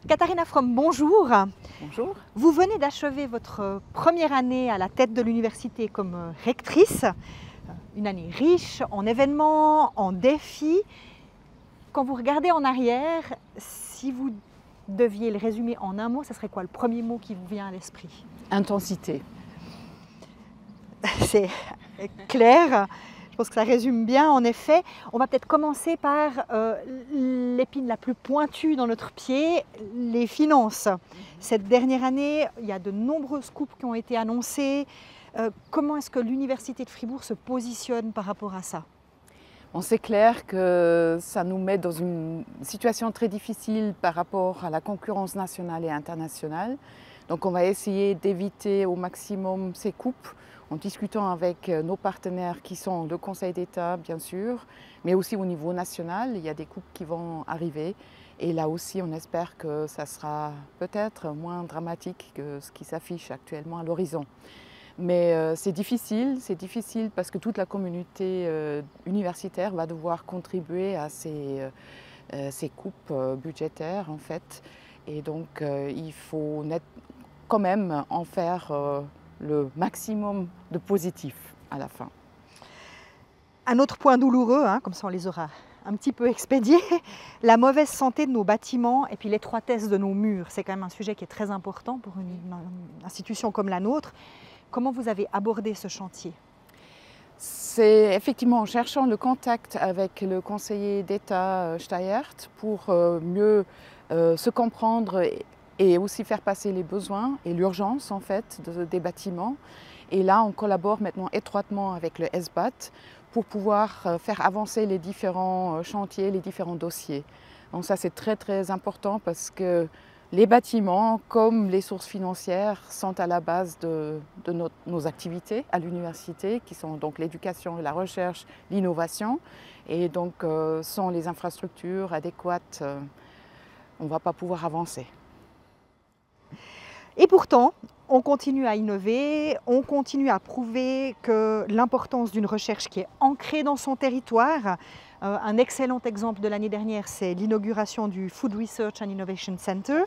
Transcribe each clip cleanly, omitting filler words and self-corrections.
Katharina Fromm, bonjour. Bonjour. Vous venez d'achever votre première année à la tête de l'université comme rectrice. Une année riche en événements, en défis. Quand vous regardez en arrière, si vous deviez le résumer en un mot, ce serait quoi le premier mot qui vous vient à l'esprit? Intensité. C'est clair. Je pense que ça résume bien, en effet. On va peut-être commencer par l'épine la plus pointue dans notre pied, les finances. Cette dernière année, il y a de nombreuses coupes qui ont été annoncées. Comment est-ce que l'Université de Fribourg se positionne par rapport à ça? Bon, c'est clair que ça nous met dans une situation très difficile par rapport à la concurrence nationale et internationale. Donc on va essayer d'éviter au maximum ces coupes en discutant avec nos partenaires qui sont le Conseil d'État bien sûr, mais aussi au niveau national, il y a des coupes qui vont arriver. Et là aussi, on espère que ça sera peut-être moins dramatique que ce qui s'affiche actuellement à l'horizon. Mais c'est difficile parce que toute la communauté universitaire va devoir contribuer à ces coupes budgétaires en fait. Et donc il faut quand même en faire le maximum de positif à la fin. Un autre point douloureux, comme ça on les aura un petit peu expédiés, la mauvaise santé de nos bâtiments et puis l'étroitesse de nos murs. C'est quand même un sujet qui est très important pour une institution comme la nôtre. Comment vous avez abordé ce chantier? C'est effectivement en cherchant le contact avec le conseiller d'État Steyert pour mieux se comprendre et aussi faire passer les besoins et l'urgence en fait des bâtiments. Et là, on collabore maintenant étroitement avec le SBAT pour pouvoir faire avancer les différents chantiers, les différents dossiers. Donc ça, c'est très très important parce que les bâtiments, comme les sources financières, sont à la base de nos activités à l'université, qui sont donc l'éducation, la recherche, l'innovation. Et donc, sans les infrastructures adéquates, on ne va pas pouvoir avancer. Et pourtant, on continue à innover, on continue à prouver que l'importance d'une recherche qui est ancrée dans son territoire. Un excellent exemple de l'année dernière, c'est l'inauguration du Food Research and Innovation Center.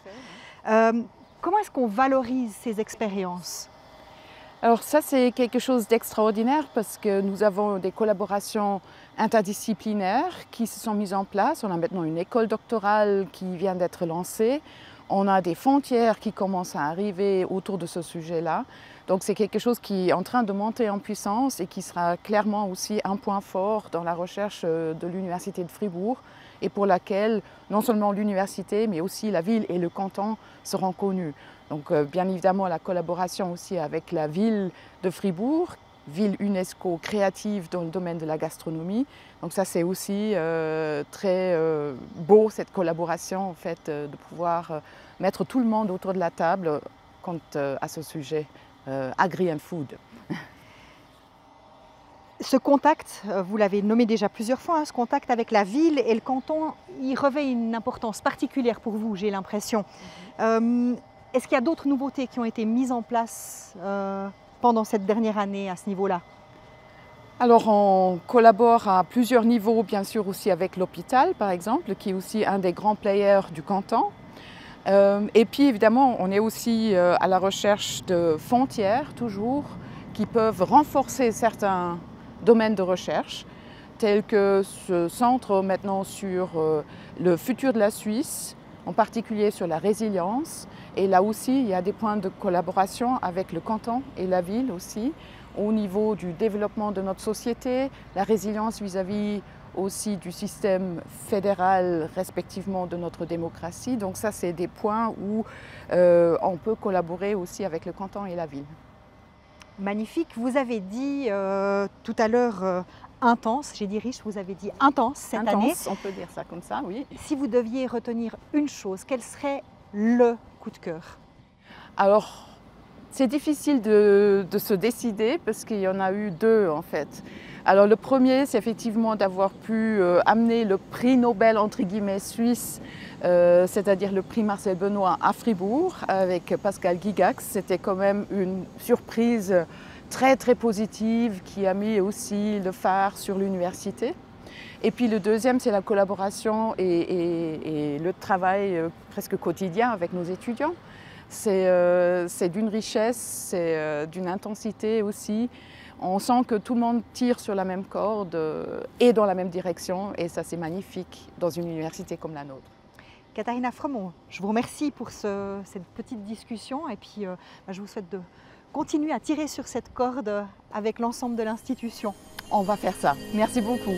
Comment est-ce qu'on valorise ces expériences? Alors ça, c'est quelque chose d'extraordinaire parce que nous avons des collaborations interdisciplinaires qui se sont mises en place. On a maintenant une école doctorale qui vient d'être lancée. On a des frontières qui commencent à arriver autour de ce sujet-là. Donc c'est quelque chose qui est en train de monter en puissance et qui sera clairement aussi un point fort dans la recherche de l'Université de Fribourg et pour laquelle non seulement l'université mais aussi la ville et le canton seront connus. Donc bien évidemment la collaboration aussi avec la ville de Fribourg, ville UNESCO créative dans le domaine de la gastronomie. Donc ça c'est aussi très beau cette collaboration en fait de pouvoir mettre tout le monde autour de la table quant à ce sujet Agri and Food. Ce contact, vous l'avez nommé déjà plusieurs fois, ce contact avec la ville et le canton, il revêt une importance particulière pour vous, j'ai l'impression. Est-ce qu'il y a d'autres nouveautés qui ont été mises en place pendant cette dernière année à ce niveau-là? Alors on collabore à plusieurs niveaux, bien sûr aussi avec l'hôpital par exemple, qui est aussi un des grands players du canton. Et puis évidemment, on est aussi à la recherche de frontières toujours, qui peuvent renforcer certains domaines de recherche, tels que ce centre maintenant sur le futur de la Suisse, en particulier sur la résilience. Et là aussi, il y a des points de collaboration avec le canton et la ville aussi, au niveau du développement de notre société, la résilience vis-à-vis aussi du système fédéral, respectivement de notre démocratie. Donc ça, c'est des points où on peut collaborer aussi avec le canton et la ville. Magnifique. Vous avez dit tout à l'heure intense, j'ai dit riche, vous avez dit intense cette année. On peut dire ça comme ça, oui. Si vous deviez retenir une chose, quel serait le coup de cœur? Alors, c'est difficile de se décider parce qu'il y en a eu deux en fait. Alors le premier, c'est effectivement d'avoir pu amener le prix Nobel entre guillemets suisse, c'est-à-dire le prix Marcel Benoît à Fribourg avec Pascal Gigax. C'était quand même une surprise très très positive qui a mis aussi le phare sur l'université. Et puis le deuxième, c'est la collaboration et le travail presque quotidien avec nos étudiants. C'est d'une richesse, c'est d'une intensité aussi. On sent que tout le monde tire sur la même corde et dans la même direction, et ça c'est magnifique dans une université comme la nôtre. Katharina Fremont, je vous remercie pour cette petite discussion et puis je vous souhaite de continuer à tirer sur cette corde avec l'ensemble de l'institution. On va faire ça. Merci beaucoup.